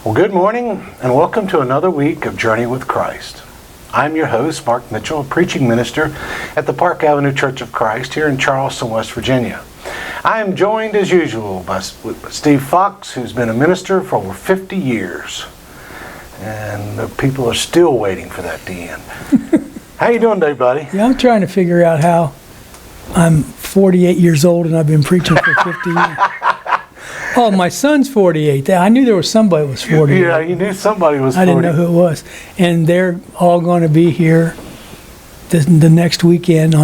Well, good morning and welcome to another week of Journey with Christ. I'm your host, Mark Mitchell, a preaching minister at the Park Avenue Church of Christ here in Charleston, West Virginia. I am joined as usual by Steve Fox, who's been a minister for over 50 years. And the people are still waiting for that to end. How you doing today, buddy? Yeah, I'm trying to figure out how I'm 48 years old and I've been preaching for 50 years. Oh, my son's 48. I knew there was somebody who was 48. Yeah, you knew somebody was 40. I didn't know who it was. And they're all going to be here the next weekend.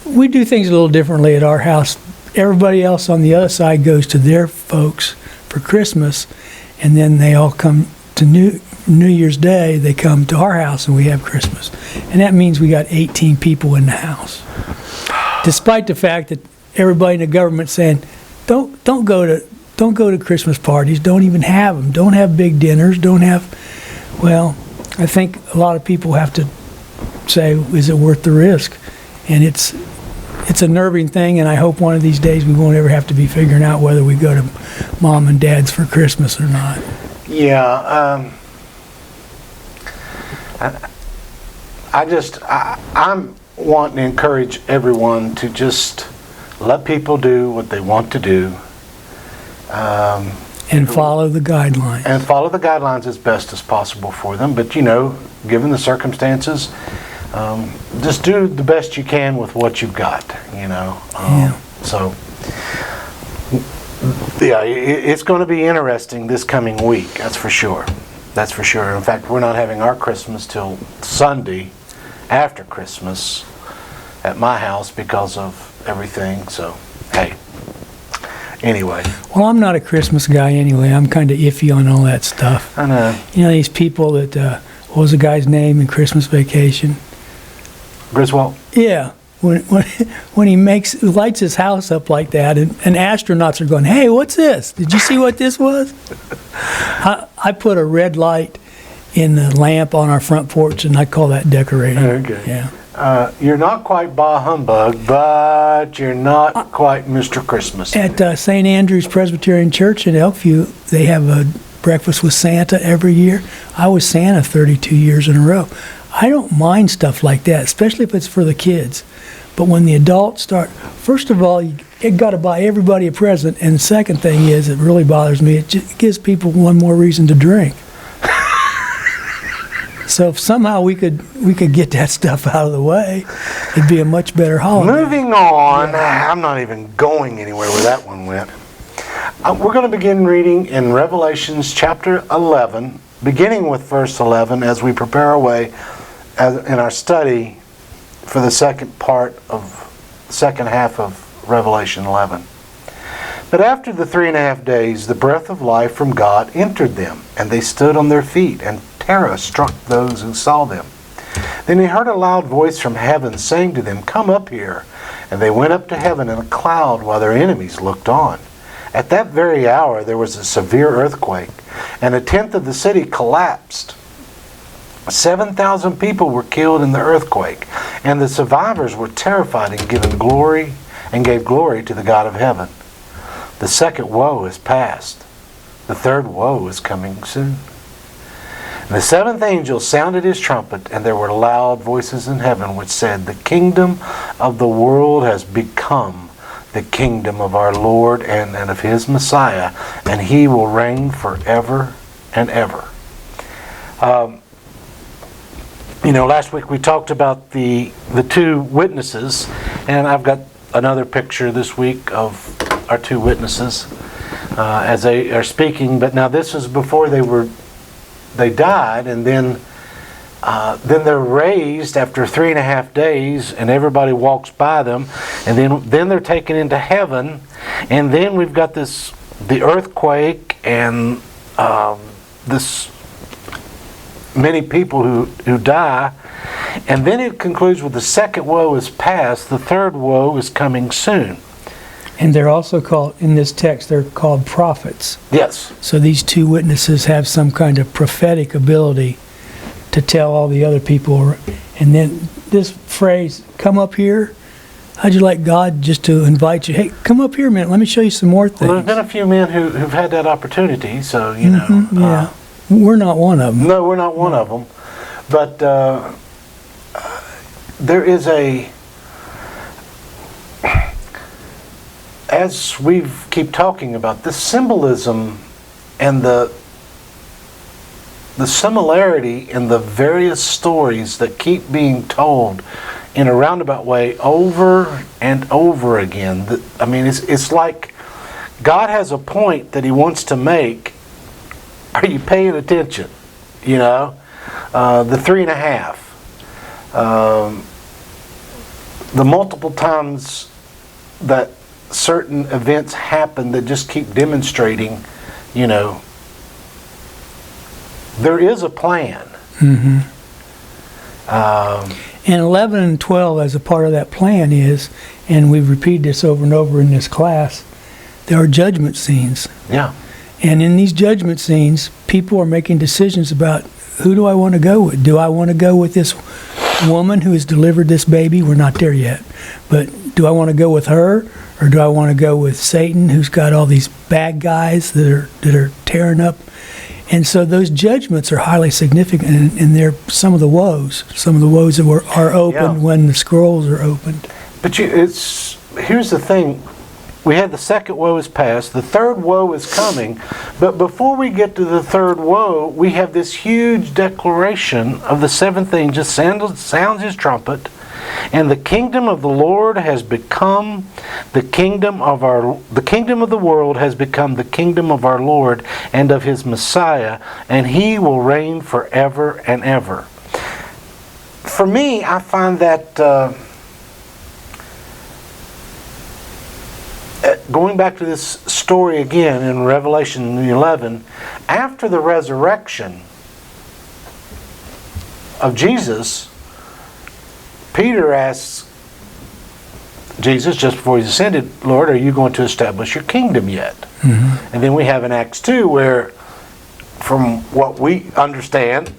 We do things a little differently at our house. Everybody else on the other side goes to their folks for Christmas, and then they all come to New Year's Day. They come to our house and we have Christmas. And that means we got 18 people in the house. Despite the fact that everybody in the government's saying, don't go to Christmas parties, don't even have them, don't have big dinners, well, I think a lot of people have to say, is it worth the risk? And it's a nerving thing, and I hope one of these days we won't ever have to be figuring out whether we go to mom and dad's for Christmas or not. Yeah, I'm wanting to encourage everyone to just let people do what they want to do. And follow the guidelines. And follow the guidelines as best as possible for them. But, given the circumstances, just do the best you can with what you've got, So, yeah, it's going to be interesting this coming week, that's for sure. That's for sure. In fact, we're not having our Christmas till Sunday after Christmas at my house because of everything. So, hey. Anyway. Well, I'm not a Christmas guy anyway. I'm kind of iffy on all that stuff. I know. These people that, what was the guy's name in Christmas Vacation? Griswold? Yeah. When he lights his house up like that, and astronauts are going, hey, what's this? Did you see what this was? I put a red light in the lamp on our front porch, and I call that decorating. Okay. Yeah. You're not quite Bah Humbug, but you're not quite Mr. Christmas. At St. Andrew's Presbyterian Church in Elkview, they have a breakfast with Santa every year. I was Santa 32 years in a row. I don't mind stuff like that, especially if it's for the kids. But when the adults start, first of all, you got to buy everybody a present. And the second thing is, it really bothers me, it just gives people one more reason to drink. So if somehow we could get that stuff out of the way, it'd be a much better holiday. Moving on, I'm not even going anywhere where that one went. We're going to begin reading in Revelations chapter 11, beginning with verse 11, as we prepare our way in our study for the second half of Revelation 11. But after the 3.5 days, the breath of life from God entered them, and they stood on their feet, and terror struck those who saw them. Then he heard a loud voice from heaven saying to them, "Come up here." And they went up to heaven in a cloud while their enemies looked on. At that very hour there was a severe earthquake, and 1/10 of the city collapsed. 7,000 people were killed in the earthquake, and the survivors were terrified and gave glory to the God of heaven. The second woe is past. The third woe is coming soon. And the seventh angel sounded his trumpet, and there were loud voices in heaven which said, "The kingdom of the world has become the kingdom of our Lord and of his Messiah, and he will reign forever and ever." Last week we talked about the two witnesses, and I've got another picture this week of our two witnesses as they are speaking. But now this is before they died, and then they're raised after 3.5 days, and everybody walks by them, and then they're taken into heaven, and then we've got the earthquake and this many people who die, and then it concludes with the second woe is past, the third woe is coming soon. And they're also called, in this text, they're called prophets. Yes. So these two witnesses have some kind of prophetic ability to tell all the other people. And then this phrase, "come up here," How'd you like God just to invite you? Hey, come up here a minute. Let me show you some more things. Well, there's been a few men who've had that opportunity, so, you know. Yeah. We're not one of them. No, we're not one of them. But there is as we keep talking about, the symbolism and the similarity in the various stories that keep being told in a roundabout way over and over again. I mean, it's like God has a point that He wants to make. Are you paying attention? You know, the 3.5, the multiple times that certain events happen that just keep demonstrating, you know, there is a plan. And 11 and 12, as a part of that plan, is, and we've repeated this over and over in this class, there are judgment scenes. Yeah. And in these judgment scenes, people are making decisions about, who do I want to go with? Do I want to go with this woman who has delivered this baby? We're not there yet. But do I want to go with her? Or do I want to go with Satan, who's got all these bad guys that are tearing up? And so those judgments are highly significant, and they're some of the woes. Some of the woes that are opened when the scrolls are opened. But here's the thing. We had the second woe is past. The third woe is coming. But before we get to the third woe, we have this huge declaration of the seventh angel sounds his trumpet, and the kingdom of the Lord has become the kingdom of the world has become the kingdom of our Lord and of His Messiah, and He will reign forever and ever. For me, I find that going back to this story again in Revelation 11, after the resurrection of Jesus, Peter asks Jesus just before He's ascended, Lord, are you going to establish your kingdom yet? And then we have in Acts 2 where, from what we understand,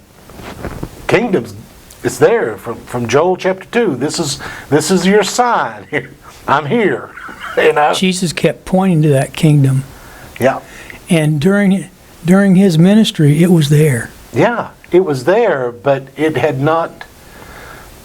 kingdoms, it's there from Joel chapter 2. This is your sign. I'm here. You know? Jesus kept pointing to that kingdom. Yeah. And during His ministry, it was there. Yeah, it was there, but it had not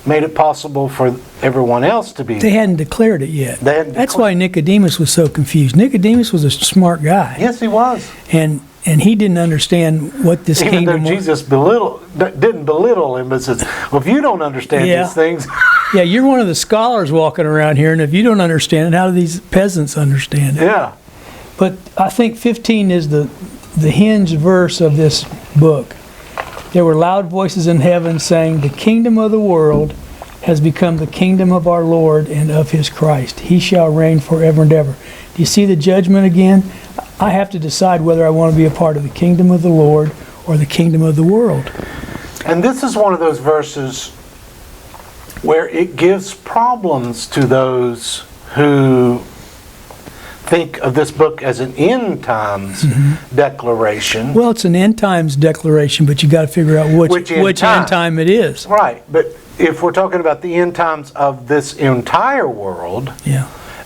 made it possible for everyone else to be. They hadn't declared it yet. That's why Nicodemus was so confused. Nicodemus was a smart guy. Yes, he was. And he didn't understand what this Even kingdom though was. Jesus didn't belittle him, but says, well, if you don't understand these things. Yeah, you're one of the scholars walking around here, and if you don't understand it, how do these peasants understand it? Yeah. But I think 15 is the hinge verse of this book. There were loud voices in heaven saying, the kingdom of the world has become the kingdom of our Lord and of His Christ. He shall reign forever and ever. Do you see the judgment again? I have to decide whether I want to be a part of the kingdom of the Lord or the kingdom of the world. And this is one of those verses where it gives problems to those who think of this book as an end times declaration. Well, it's an end times declaration, but you got to figure out which end time it is. Right, but if we're talking about the end times of this entire world,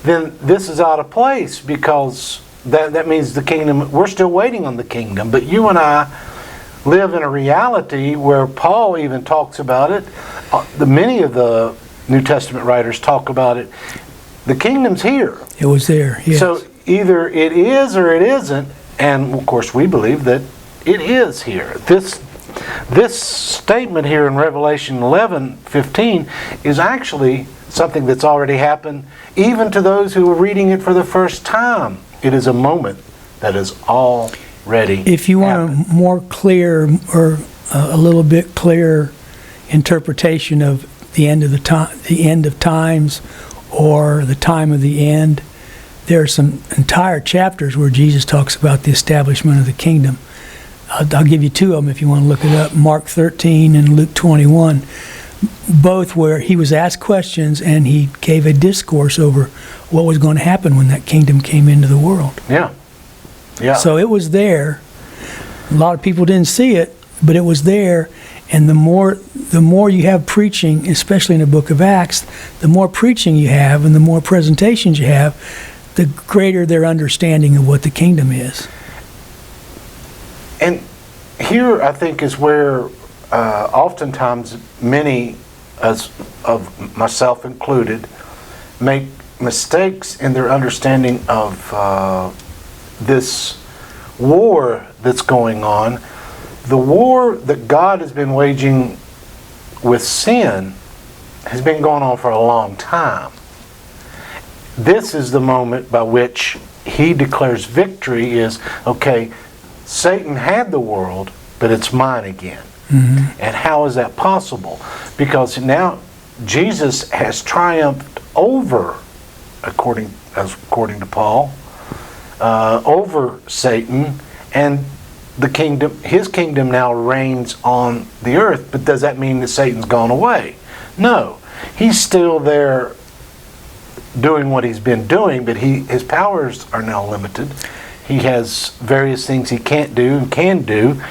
then this is out of place, because that means the kingdom, we're still waiting on the kingdom, but you and I live in a reality where Paul even talks about it. Many of the New Testament writers talk about it. The kingdom's here. It was there, yes. So either it is or it isn't, and of course we believe that it is here. This statement here in Revelation 11:15 is actually something that's already happened, even to those who are reading it for the first time. It is a moment that is already If you want a more clear or a little bit clearer interpretation of the end of the end of times, or the time of the end, there are some entire chapters where Jesus talks about the establishment of the kingdom. I'll give you two of them if you want to look it up. Mark 13 and Luke 21, both where He was asked questions and He gave a discourse over what was going to happen when that kingdom came into the world. Yeah. So it was there. A lot of people didn't see it, but it was there. And the more the more you have preaching, especially in the book of Acts, the more preaching you have and the more presentations you have, the greater their understanding of what the kingdom is. And here, I think, is where oftentimes many, as of myself included, make mistakes in their understanding of this war that's going on. The war that God has been waging with sin has been going on for a long time. This is the moment by which he declares victory is, okay, Satan had the world, but it's mine again. Mm-hmm. And how is that possible? Because now Jesus has triumphed over, according to Paul, over Satan, and the kingdom, his kingdom now reigns on the earth. But does that mean that Satan's gone away? No. He's still there doing what he's been doing, but his powers are now limited. He has various things he can't do and can do.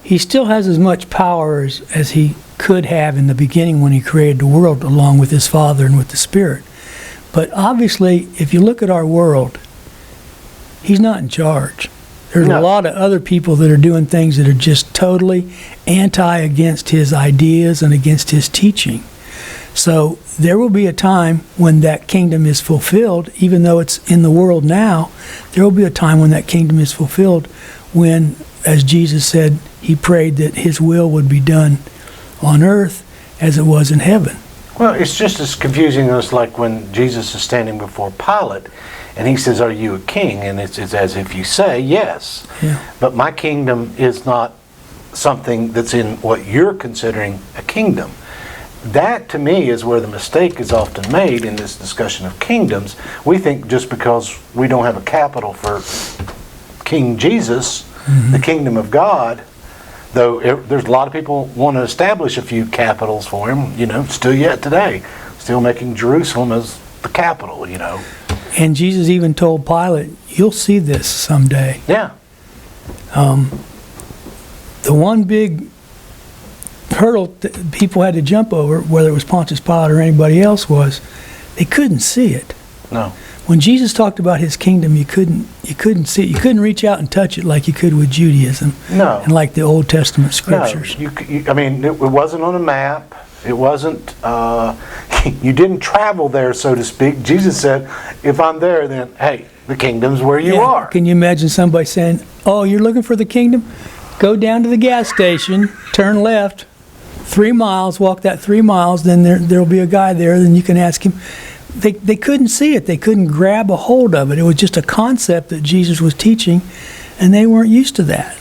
He still has as much power as he could have in the beginning when he created the world, along with his Father and with the Spirit. But obviously, if you look at our world, he's not in charge. There's a lot of other people that are doing things that are just totally against his ideas and against his teaching. So there will be a time when that kingdom is fulfilled, even though it's in the world now. There will be a time when that kingdom is fulfilled when, as Jesus said, he prayed that his will would be done on earth as it was in heaven. Well, it's just as confusing as like when Jesus is standing before Pilate and he says, "Are you a king?" And it's as if you say, "Yes." Yeah. But my kingdom is not something that's in what you're considering a kingdom. That, to me, is where the mistake is often made in this discussion of kingdoms. We think just because we don't have a capital for King Jesus, the kingdom of God, though there's a lot of people want to establish a few capitals for him, still yet today, still making Jerusalem as the capital, And Jesus even told Pilate, "You'll see this someday." Yeah. The one big hurdle that people had to jump over, whether it was Pontius Pilate or anybody else, was they couldn't see it. No. When Jesus talked about his kingdom, you couldn't see it. You couldn't reach out and touch it like you could with Judaism. No. And like the Old Testament scriptures. No. It wasn't on a map. It wasn't, you didn't travel there, so to speak. Jesus said, if I'm there, then, hey, the kingdom's where you are. Can you imagine somebody saying, "Oh, you're looking for the kingdom? Go down to the gas station, turn left, 3 miles, walk that 3 miles, then there'll be a guy there, then you can ask him." They couldn't see it. They couldn't grab a hold of it. It was just a concept that Jesus was teaching, and they weren't used to that.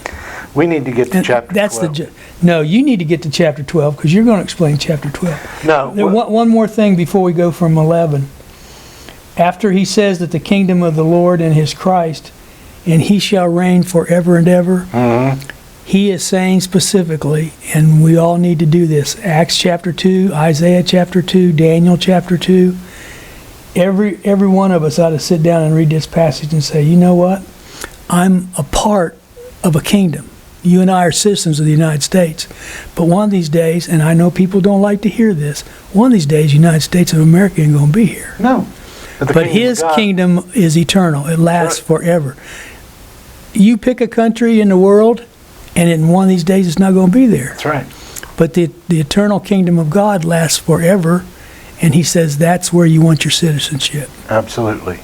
We need to get to chapter 12. No, you need to get to chapter 12, because you're going to explain chapter 12. No. One more thing before we go from 11. After he says that the kingdom of the Lord and his Christ, and he shall reign forever and ever, he is saying specifically, and we all need to do this, Acts chapter 2, Isaiah chapter 2, Daniel chapter 2, every one of us ought to sit down and read this passage and say, you know what? I'm a part of a kingdom. You and I are citizens of the United States. But one of these days, and I know people don't like to hear this, one of these days the United States of America ain't going to be here. No. But his kingdom is eternal. It lasts forever. You pick a country in the world, and in one of these days it's not going to be there. That's right. But the eternal kingdom of God lasts forever, and he says that's where you want your citizenship. Absolutely.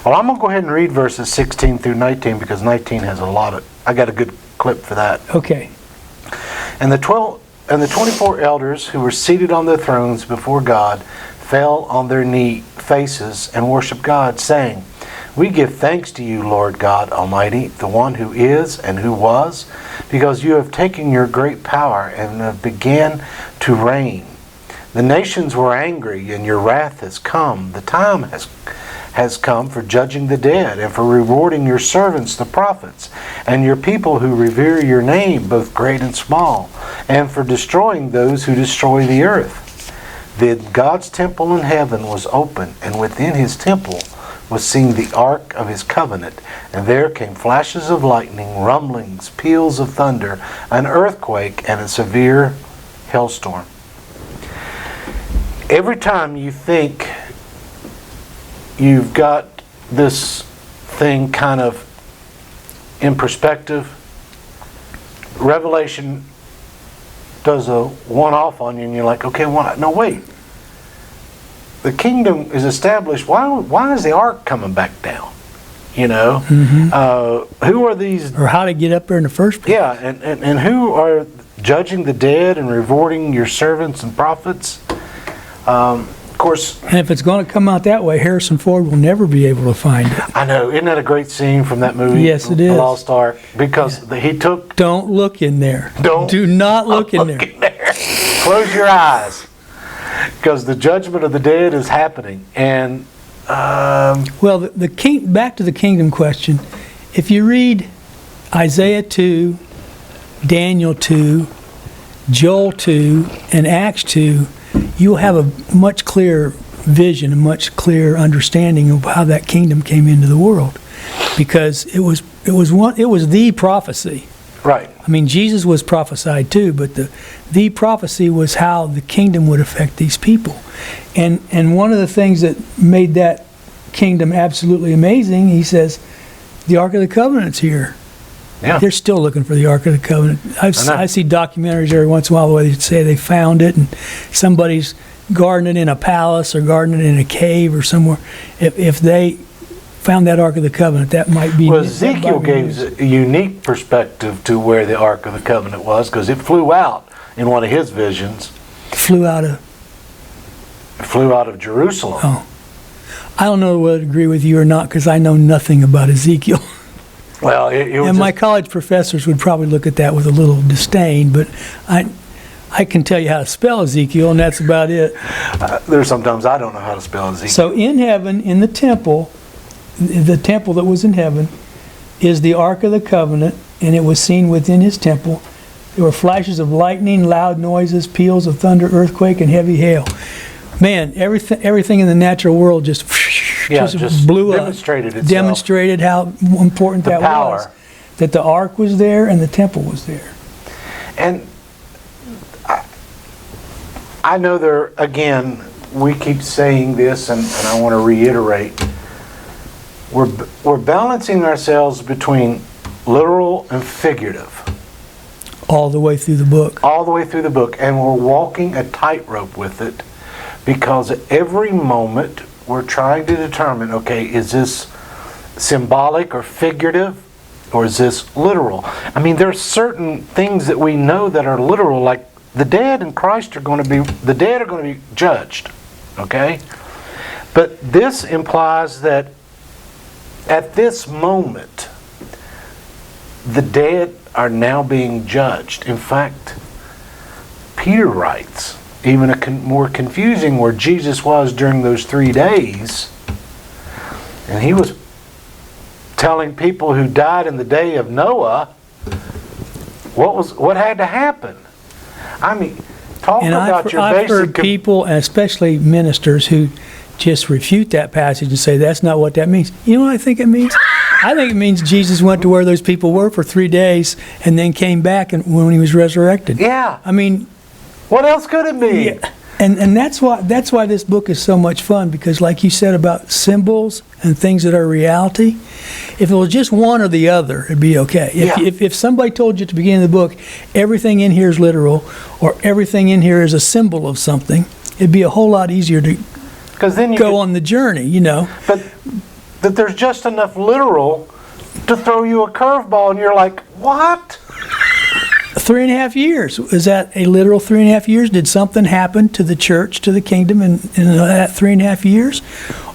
Well, I'm going to go ahead and read verses 16 through 19, because 19 has I got a good clip for that. Okay. And the 24 elders who were seated on their thrones before God fell on their faces and worshiped God, saying, "We give thanks to you, Lord God Almighty, the one who is and who was, because you have taken your great power and have began to reign. The nations were angry, and your wrath has come. The time has come for judging the dead and for rewarding your servants, the prophets, and your people who revere your name, both great and small, and for destroying those who destroy the earth." Then God's temple in heaven was open, and within his temple was seen the ark of his covenant. And there came flashes of lightning, rumblings, peals of thunder, an earthquake, and a severe hailstorm. Every time you think you've got this thing kind of in perspective, Revelation does a one-off on you, and you're like, okay, no, wait. The kingdom is established. Why is the ark coming back down? You know, who are these? Or how to get up there in the first place. Yeah, and who are judging the dead and rewarding your servants and prophets? Of course. And if it's going to come out that way, Harrison Ford will never be able to find it. I know. Isn't that a great scene from that movie? Yes, it is. The Lost Ark. Because he took... Don't look in there. Do not look in there. Close your eyes. Because the judgment of the dead is happening. And... well, back to the kingdom question. If you read Isaiah 2, Daniel 2, Joel 2, and Acts 2, you'll have a much clearer vision, a much clearer understanding of how that kingdom came into the world, because it was the prophecy. Right. I mean, Jesus was prophesied too, but the prophecy was how the kingdom would affect these people. And one of the things that made that kingdom absolutely amazing, he says, the Ark of the Covenant's here. Yeah. They're still looking for the Ark of the Covenant. I see documentaries every once in a while where they say they found it and somebody's gardening in a palace or gardening in a cave or somewhere. If they found that Ark of the Covenant, that might be... Well, Ezekiel gave a unique perspective to where the Ark of the Covenant was, because it flew out in one of his visions. Flew out of Jerusalem. Oh. I don't know whether to agree with you or not, because I know nothing about Ezekiel. Well, it was and my college professors would probably look at that with a little disdain, but I can tell you how to spell Ezekiel, and that's about it. There's sometimes I don't know how to spell Ezekiel. So in heaven, in the temple that was in heaven, is the Ark of the Covenant, and it was seen within his temple. There were flashes of lightning, loud noises, peals of thunder, earthquake, and heavy hail. Man, everything in the natural world just blew up. Demonstrated how important that was. That the ark was there and the temple was there. And I know there, again, we keep saying this, and I want to reiterate. We're balancing ourselves between literal and figurative. All the way through the book. All the way through the book. And we're walking a tightrope with it, because at every moment we're trying to determine, okay, is this symbolic or figurative, or is this literal? I mean, there are certain things that we know that are literal, like the dead in Christ are going to be judged, okay? But this implies that at this moment, the dead are now being judged. In fact, Peter writes, even more confusing, where Jesus was during those 3 days, and he was telling people who died in the day of Noah what had to happen. I mean, I've heard people, and especially ministers, who just refute that passage and say that's not what that means. You know what I think it means? I think it means Jesus went to where those people were for 3 days and then came back when he was resurrected. Yeah. I mean, what else could it mean? Yeah. And that's why this book is so much fun, because like you said about symbols and things that are reality, if it was just one or the other, it'd be okay. If somebody told you at the beginning of the book, everything in here is literal, or everything in here is a symbol of something, it'd be a whole lot easier to go on the journey, you know. But that there's just enough literal to throw you a curveball, and you're like, what? 3.5 years. Is that a literal 3.5 years? Did something happen to the church, to the kingdom in that 3.5 years?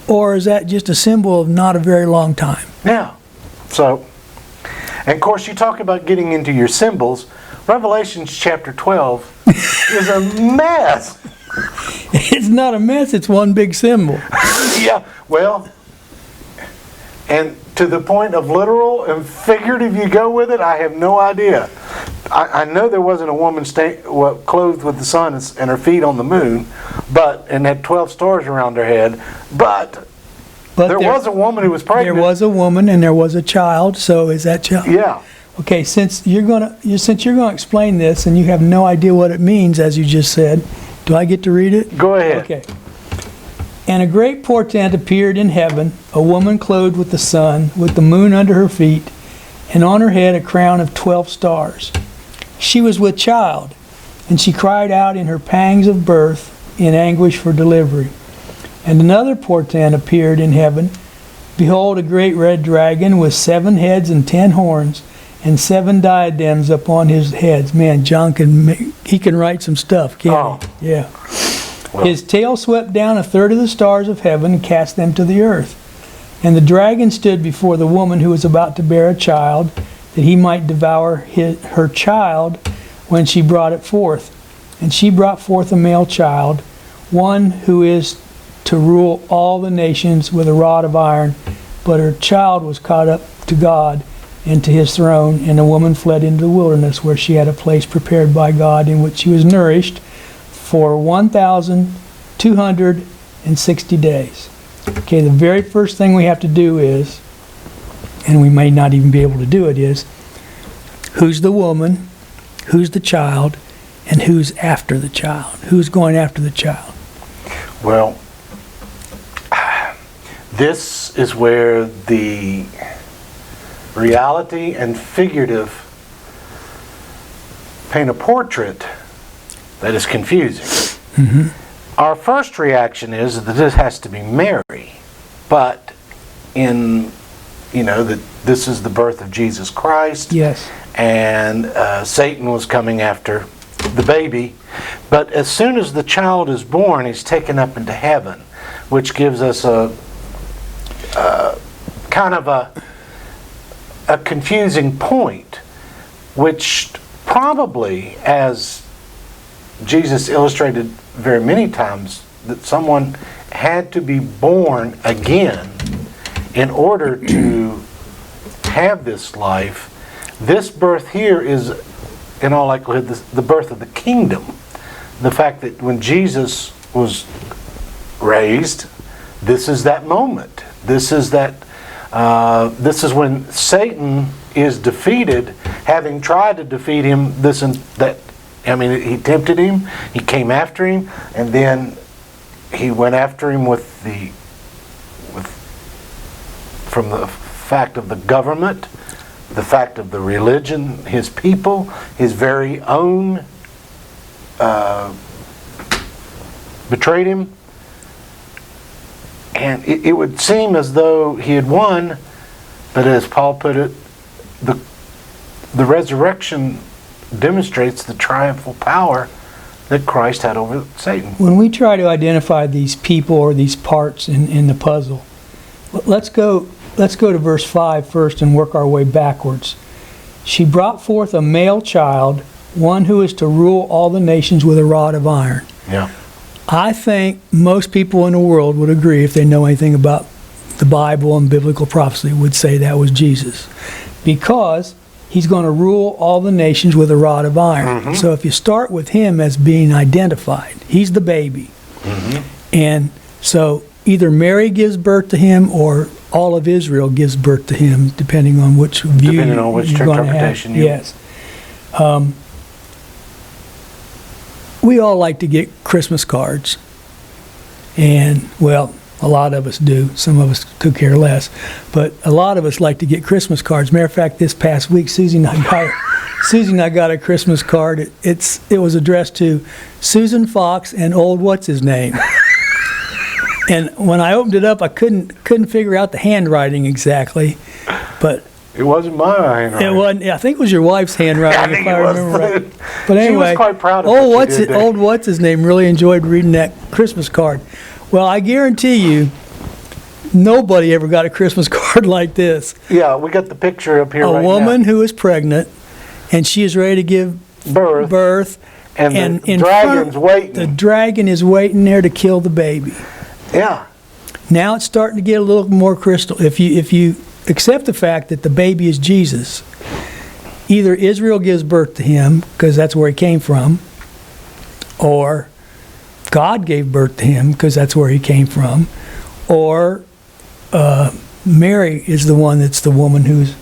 Or is that just a symbol of not a very long time? Yeah. So, and of course, you talk about getting into your symbols. Revelation chapter 12 is a mess. It's not a mess, it's one big symbol. Yeah, well, and to the point of literal and figurative you go with it, I have no idea. I know there wasn't a woman clothed with the sun and her feet on the moon, and had 12 stars around her head, but there was a woman who was pregnant. There was a woman and there was a child, so is that child? Yeah. Okay, since you're gonna explain this and you have no idea what it means, as you just said, do I get to read it? Go ahead. Okay. And a great portent appeared in heaven, a woman clothed with the sun, with the moon under her feet, and on her head a crown of 12 stars. She was with child, and she cried out in her pangs of birth, in anguish for delivery. And another portent appeared in heaven. Behold, a great red dragon with 7 heads and 10 horns, and 7 diadems upon his heads. Man, John he can write some stuff, can't he? Yeah. Well. His tail swept down a third of the stars of heaven and cast them to the earth. And the dragon stood before the woman who was about to bear a child, that he might devour her child when she brought it forth. And she brought forth a male child, one who is to rule all the nations with a rod of iron. But her child was caught up to God and to his throne, and the woman fled into the wilderness, where she had a place prepared by God, in which she was nourished for 1,260 days. Okay, the very first thing we have to do is, and we may not even be able to do it, is who's the woman, who's the child, and who's after the child? Who's going after the child? Well, this is where the reality and figurative paint a portrait that is confusing. Mm-hmm. Our first reaction is that this has to be Mary, but that this is the birth of Jesus Christ. Yes. And Satan was coming after the baby. But as soon as the child is born, he's taken up into heaven, which gives us a kind of a confusing point, which probably, as Jesus illustrated very many times, that someone had to be born again in order to have this life. This birth here is, in all likelihood, the birth of the kingdom. The fact that when Jesus was raised, this is that moment. This is when Satan is defeated, having tried to defeat him. He tempted him, he came after him, and then he went after him from the fact of the government, the fact of the religion, his people, his very own betrayed him. And it would seem as though he had won, but as Paul put it, the resurrection demonstrates the triumphal power that Christ had over Satan. When we try to identify these people or these parts in the puzzle, let's go to verse 5 first and work our way backwards. She brought forth a male child, one who is to rule all the nations with a rod of iron. Yeah. I think most people in the world would agree, if they know anything about the Bible and biblical prophecy, would say that was Jesus. Because he's going to rule all the nations with a rod of iron. Mm-hmm. So if you start with him as being identified, he's the baby. Mm-hmm. And so either Mary gives birth to him or all of Israel gives birth to him, depending on which view depending on which interpretation you... Yes. We all like to get Christmas cards. And, well, a lot of us do. Some of us could care less. But a lot of us like to get Christmas cards. Matter of fact, this past week, Susie and I got a Christmas card. It was addressed to Susan Fox and old what's-his-name. And when I opened it up, I couldn't figure out the handwriting exactly. But it wasn't my handwriting. It wasn't. I think it was your wife's handwriting, if I remember right. But anyway, she was quite proud of old what's-his-name really enjoyed reading that Christmas card. Well, I guarantee you, nobody ever got a Christmas card like this. Yeah, we got the picture up here right now. A woman who is pregnant, and she is ready to give birth. And the dragon's waiting. The dragon is waiting there to kill the baby. Yeah. Now it's starting to get a little more crystal. If you accept the fact that the baby is Jesus, either Israel gives birth to him, because that's where he came from, or God gave birth to him, because that's where he came from, or Mary is the one that's the woman who's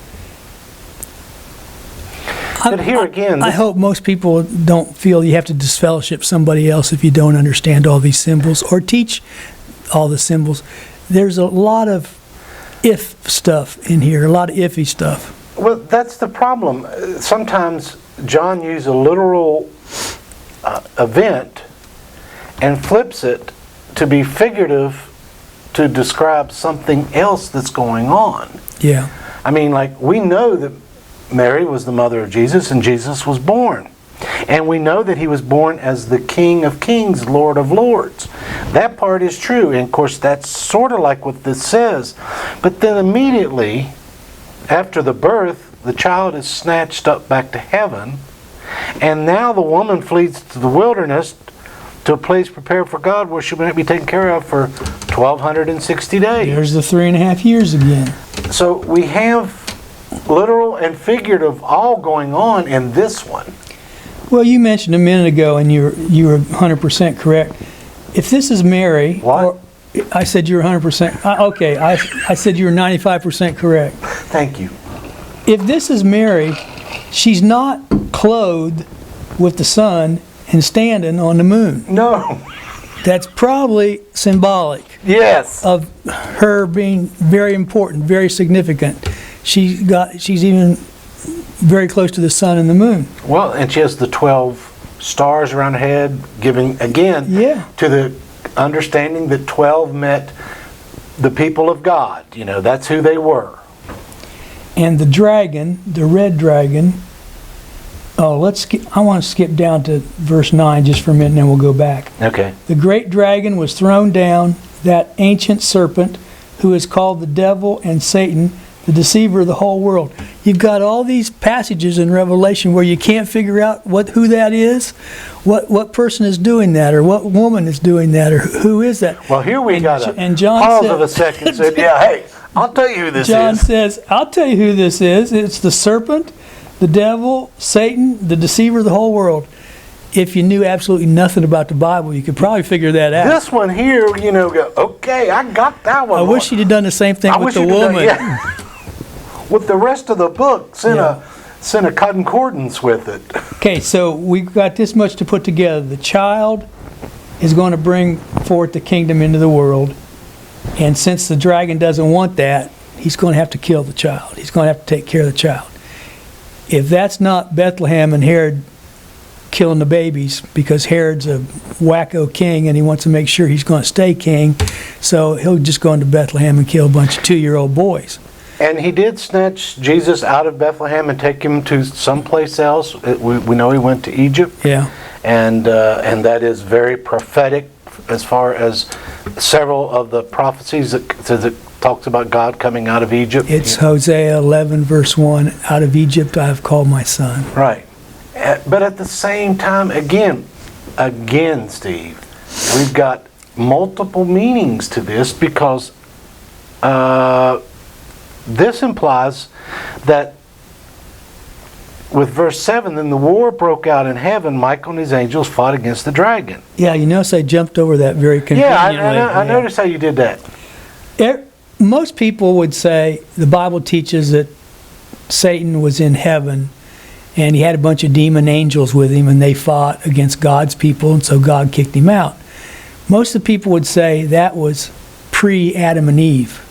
But here again, I this- hope most people don't feel you have to disfellowship somebody else if you don't understand all these symbols or teach all the symbols. There's a lot of if stuff in here, a lot of iffy stuff. well, that's the problem. Sometimes John uses a literal event and flips it to be figurative to describe something else that's going on. Yeah. I mean, like, we know that Mary was the mother of Jesus and Jesus was born. And we know that he was born as the King of Kings, Lord of Lords. That part is true. And of course, that's sort of like what this says. But then immediately after the birth, the child is snatched up back to heaven. And now the woman flees to the wilderness to a place prepared for God where she will be taken care of for 1,260 days. There's the 3.5 years again. So we have literal and figurative all going on in this one. Well, you mentioned a minute ago, and you were 100% correct. If this is Mary, What? or I said you were 100%. Okay, I said you were 95% correct. Thank you. If this is Mary, she's not clothed with the sun and standing on the moon. No. That's probably symbolic Yes. of her being very important, very significant. She's even very close to the sun and the moon. Well, and she has the 12 stars around her head, giving, again, Yeah. to the understanding that 12 meant the people of God. You know, that's who they were. And the dragon, the red dragon. Oh, I want to skip down to verse 9 just for a minute, and then we'll go back. Okay. The great dragon was thrown down, that ancient serpent who is called the devil and Satan, the deceiver of the whole world. You've got all these passages in Revelation where you can't figure out who that is, what person is doing that, or what woman is doing that, or who is that. Well, here we got a and John pause said- of a second and said, yeah, hey, I'll tell you who this John is. says, I'll tell you who this is. It's the serpent, the devil, Satan, the deceiver of the whole world. If you knew absolutely nothing about the Bible, you could probably figure that out. This one here, you know, go, okay, I got that one. I wish you'd have done the same thing I with wish the you'd have done- woman. yeah. With the rest of the book, send a concordance with it. Okay, so we've got this much to put together. The child is going to bring forth the kingdom into the world. And since the dragon doesn't want that, he's going to have to kill the child. He's going to have to take care of the child. If that's not Bethlehem and Herod killing the babies, because Herod's a wacko king and he wants to make sure he's going to stay king, so he'll just go into Bethlehem and kill a bunch of 2-year-old boys. And he did snatch Jesus out of Bethlehem and take him to someplace else. We know he went to Egypt. Yeah. And that is very prophetic as far as several of the prophecies that talks about God coming out of Egypt. It's Hosea 11, verse 1, out of Egypt I have called my son. Right. But at the same time, again, Steve, we've got multiple meanings to this because this implies that with verse 7, then the war broke out in heaven. Michael and his angels fought against the dragon. Yeah, you notice I jumped over that very conveniently. Yeah, I noticed how you did that. Most people would say the Bible teaches that Satan was in heaven and he had a bunch of demon angels with him and they fought against God's people and so God kicked him out. Most of the people would say that was pre-Adam and Eve.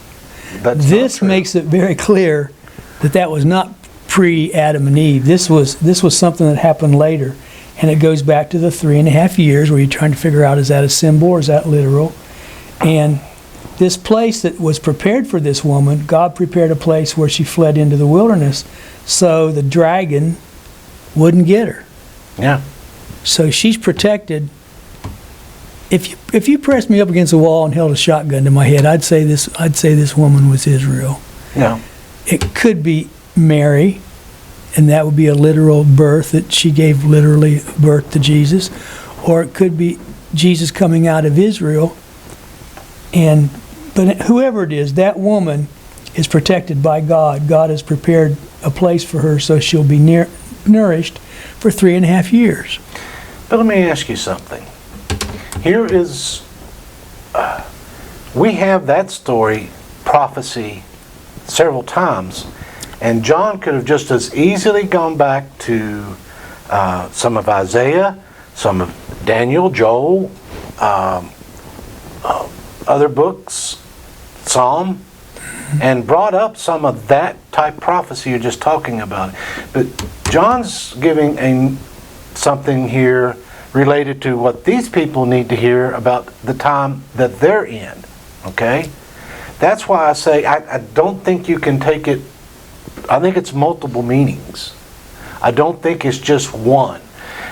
That's This not true. makes it very clear that that was not pre-Adam and Eve. This was something that happened later. And it goes back to the 3.5 years where you're trying to figure out, is that a symbol or is that literal? And this place that was prepared for this woman, God prepared a place where she fled into the wilderness so the dragon wouldn't get her. Yeah. So she's protected. If you pressed me up against the wall and held a shotgun to my head, I'd say this woman was Israel. Yeah. It could be Mary, and that would be a literal birth, that she gave literally birth to Jesus, or it could be Jesus coming out of Israel. But whoever it is, that woman is protected by God. God has prepared a place for her so she'll be nourished for 3.5 years. But let me ask you something. Here is, we have that story, prophecy, several times. And John could have just as easily gone back to some of Isaiah, some of Daniel, Joel, other books, Psalm, and brought up some of that type prophecy you're just talking about. But John's giving something here related to what these people need to hear about the time that they're in. Okay? That's why I say I don't think you can take it. I think it's multiple meanings. I don't think it's just one.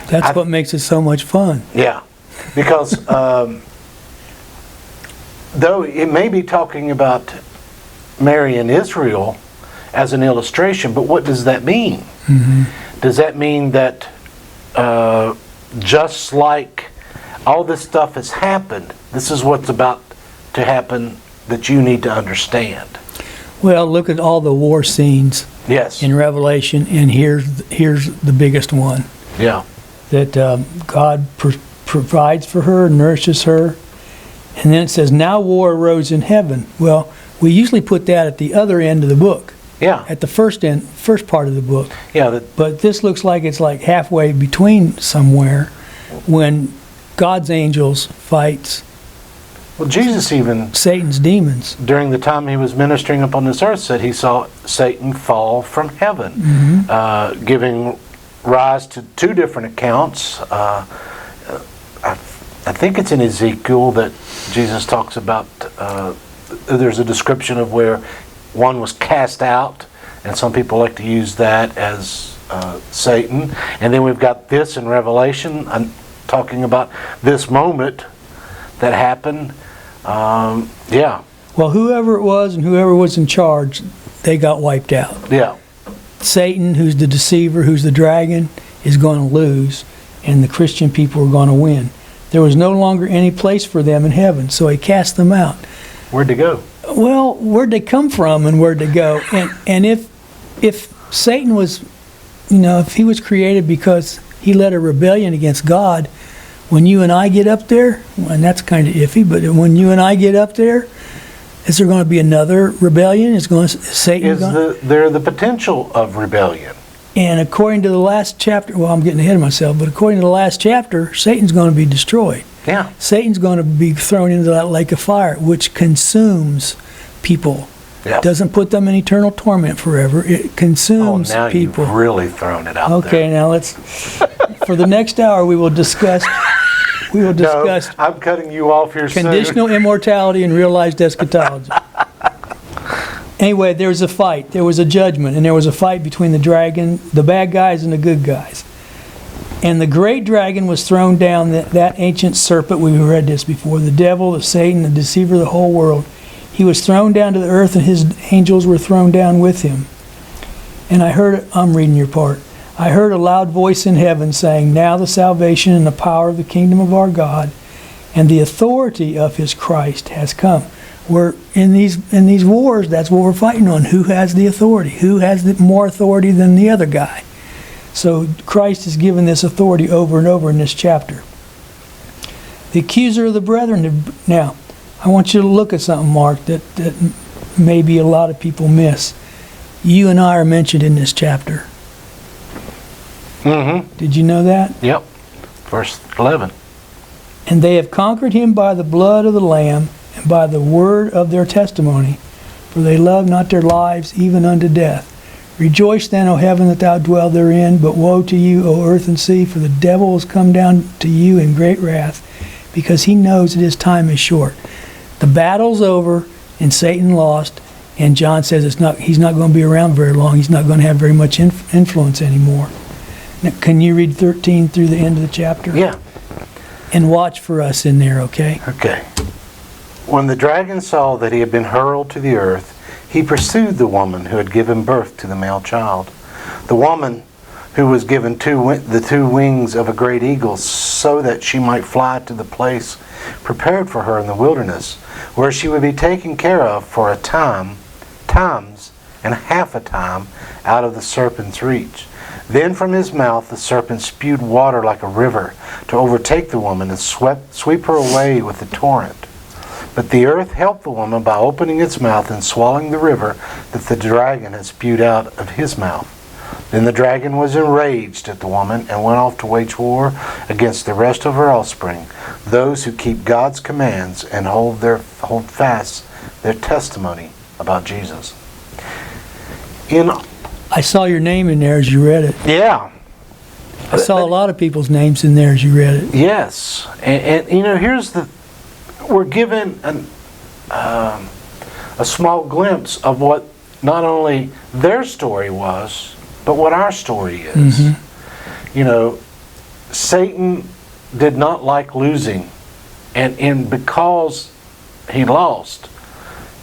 That's what makes it so much fun. Yeah. Because though it may be talking about Mary and Israel as an illustration, but what does that mean? Mm-hmm. Does that mean that just like all this stuff has happened, this is what's about to happen that you need to understand? Well, look at all the war scenes Yes. in Revelation, and here's the biggest one. Yeah. That God provides for her, nourishes her. And then it says, now war arose in heaven. Well, we usually put that at the other end of the book, Yeah. at the first part of the book. Yeah. But this looks like it's like halfway between somewhere when God's angels fights Well, Jesus even, Satan's demons. during the time he was ministering upon this earth, said he saw Satan fall from heaven, giving rise to two different accounts. I think it's in Ezekiel that Jesus talks about, there's a description of where one was cast out, and some people like to use that as Satan. And then we've got this in Revelation, talking about this moment that happened. Yeah. Well, whoever it was and whoever was in charge, they got wiped out. Yeah. Satan, who's the deceiver, who's the dragon, is going to lose, and the Christian people are going to win. There was no longer any place for them in heaven, so he cast them out. Where'd they go? Well, where'd they come from and where'd they go? And if Satan was, if he was created because he led a rebellion against God, when you and I get up there, and that's kind of iffy, but when you and I get up there, is there going to be another rebellion? Is Satan There the potential of rebellion? And according to the last chapter, well, I'm getting ahead of myself, but according to the last chapter, Satan's going to be destroyed. Yeah. Satan's going to be thrown into that lake of fire, which consumes people. Yeah. Doesn't put them in eternal torment forever. It consumes now people. You've really thrown it out there. Okay, now let's. For the next hour, we will discuss. No, I'm cutting you off here soon. Conditional immortality and realized eschatology. Anyway, there was a fight. There was a judgment, and there was a fight between the dragon, the bad guys, and the good guys. And the great dragon was thrown down, that ancient serpent, we read this before, the devil, the Satan, the deceiver of the whole world. He was thrown down to the earth, and his angels were thrown down with him. And I'm reading your part. I heard a loud voice in heaven saying, now the salvation and the power of the kingdom of our God and the authority of his Christ has come. We're in these wars, that's what we're fighting on. Who has the authority? Who has more authority than the other guy? So Christ is given this authority over and over in this chapter. The accuser of the brethren. Now, I want you to look at something, Mark, that maybe a lot of people miss. You and I are mentioned in this chapter. Mm-hmm. Did you know that? Yep. Verse 11. And they have conquered him by the blood of the Lamb and by the word of their testimony, for they love not their lives even unto death. Rejoice then, O heaven, that thou dwell therein, but woe to you, O earth and sea, for the devil has come down to you in great wrath, because he knows that his time is short. The battle's over, and Satan lost, and John says he's not going to be around very long. He's not going to have very much influence anymore. Now, can you read 13 through the end of the chapter? Yeah. And watch for us in there, okay? Okay. When the dragon saw that he had been hurled to the earth, he pursued the woman who had given birth to the male child. The woman who was given the two wings of a great eagle, so that she might fly to the place prepared for her in the wilderness, where she would be taken care of for a times and half a time out of the serpent's reach. Then from his mouth the serpent spewed water like a river to overtake the woman and sweep her away with the torrent. But the earth helped the woman by opening its mouth and swallowing the river that the dragon had spewed out of his mouth. Then the dragon was enraged at the woman and went off to wage war against the rest of her offspring, those who keep God's commands and hold fast their testimony about Jesus. I saw your name in there as you read it. Yeah. I saw a lot of people's names in there as you read it. Yes. And we're given a small glimpse of what not only their story was, but what our story is. Mm-hmm. Satan did not like losing, and because he lost,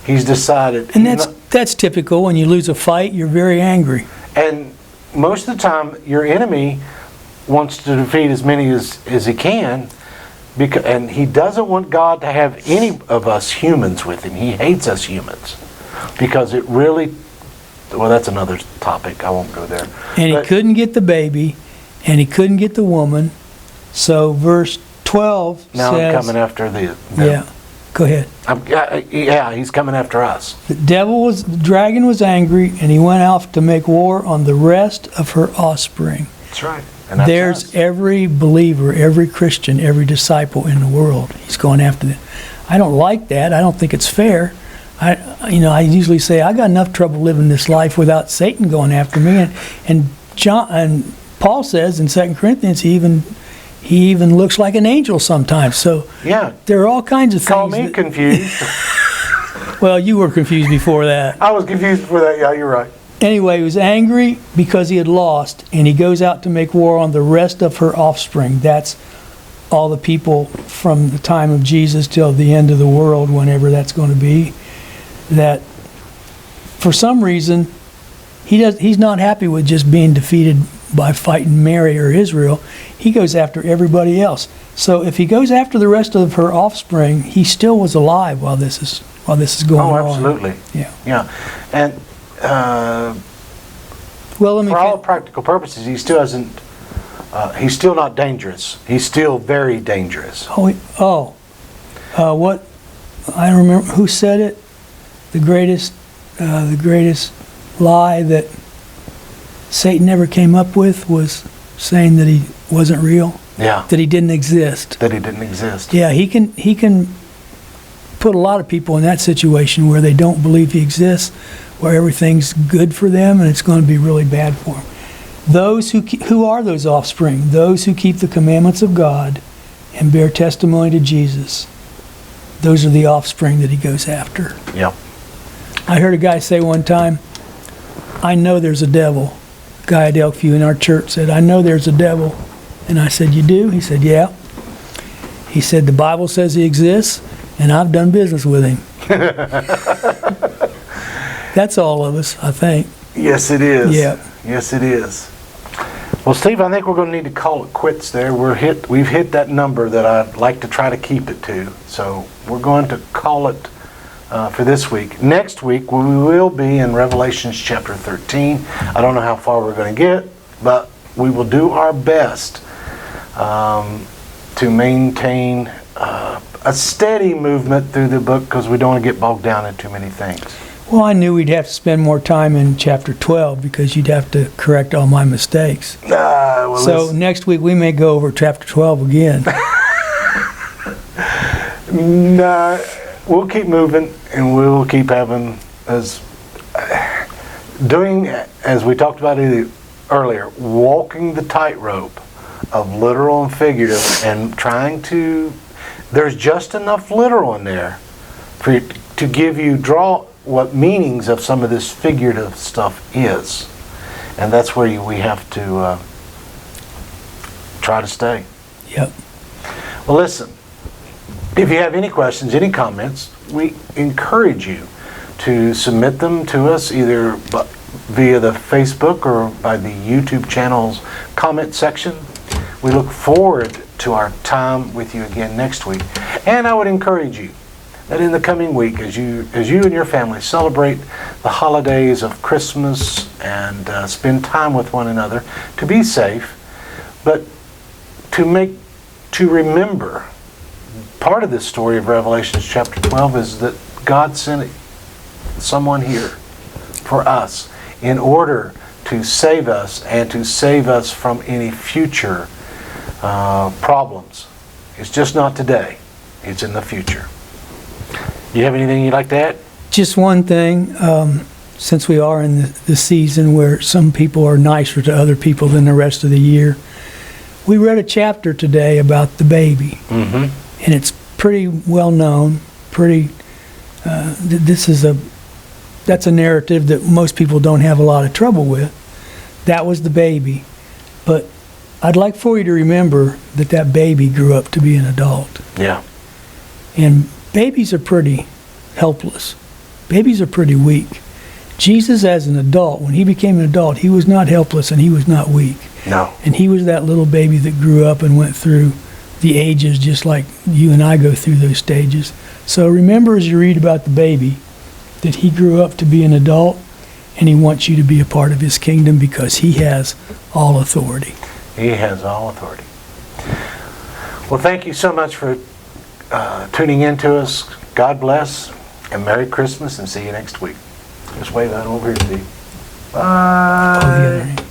he's decided. And that's typical. When you lose a fight, you're very angry. And most of the time, your enemy wants to defeat as many as he can, and he doesn't want God to have any of us humans with him. He hates us humans because it really. Well, that's another topic. I won't go there. And he couldn't get the baby, and he couldn't get the woman. So verse 12 now says... I'm coming after the yeah, go ahead. He's coming after us. The dragon was angry, and he went off to make war on the rest of her offspring. That's right. And that's There's us. every believer, every Christian, every disciple in the world. He's going after them. I don't like that. I don't think it's fair. I usually say I got enough trouble living this life without Satan going after me, and Paul says in 2 Corinthians he even looks like an angel sometimes. So yeah, there are all kinds of things. Call me confused. Well, you were confused before that. I was confused before that. Yeah, you're right. Anyway, he was angry because he had lost, and he goes out to make war on the rest of her offspring. That's all the people from the time of Jesus till the end of the world, whenever that's going to be. That for some reason he's not happy with just being defeated by fighting Mary or Israel. He goes after everybody else. So if he goes after the rest of her offspring, he still was alive while this is going on. Oh, absolutely. Yeah. And well, let me for all practical purposes, he still hasn't. He's still not dangerous. He's still very dangerous. What I don't remember who said it. The greatest lie that Satan ever came up with was saying that he wasn't real. Yeah. That he didn't exist. That he didn't exist. Yeah, he can put a lot of people in that situation where they don't believe he exists, where everything's good for them and it's going to be really bad for them. Those who are those offspring, those who keep the commandments of God and bear testimony to Jesus, those are the offspring that he goes after. Yep. I heard a guy say one time, I know there's a devil. A guy at Elkview in our church said, I know there's a devil. And I said, you do? He said, yeah. He said, the Bible says he exists, and I've done business with him. That's all of us, I think. Yes, it is. Yeah. Yes, it is. Well, Steve, I think we're going to need to call it quits there. We've hit that number that I'd like to try to keep it to. So we're going to call it for this week. Next week, we will be in Revelations chapter 13. I don't know how far we're going to get, but we will do our best to maintain a steady movement through the book because we don't want to get bogged down in too many things. Well, I knew we'd have to spend more time in chapter 12 because you'd have to correct all my mistakes. So next week we may go over chapter 12 again. Nah, we'll keep moving and we'll keep having doing as we talked about earlier, walking the tightrope of literal and figurative, and trying to. There's just enough literal in there for you to draw what meanings of some of this figurative stuff is, and that's where we have to try to stay. Yep. Well, listen. If you have any questions, any comments, we encourage you to submit them to us either via the Facebook or by the YouTube channel's comment section. We look forward to our time with you again next week. And I would encourage you that in the coming week, as you and your family celebrate the holidays of Christmas and spend time with one another, to be safe, but to remember part of this story of Revelation chapter 12 is that God sent someone here for us in order to save us and to save us from any future problems. It's just not today. It's in the future. You have anything you'd like to add? Just one thing, since we are in the season where some people are nicer to other people than the rest of the year, we read a chapter today about the baby. Mm-hmm. And it's pretty well known, that's a narrative that most people don't have a lot of trouble with. That was the baby. But I'd like for you to remember that that baby grew up to be an adult. Yeah. And babies are pretty helpless. Babies are pretty weak. Jesus, as an adult, when he became an adult, he was not helpless and he was not weak. No. And he was that little baby that grew up and went through the ages just like you and I go through those stages. So remember as you read about the baby that he grew up to be an adult and he wants you to be a part of his kingdom because he has all authority. He has all authority. Well, thank you so much for tuning in to us. God bless and Merry Christmas, and see you next week. Just wave that over here, Steve. Bye. Oh, the other hand.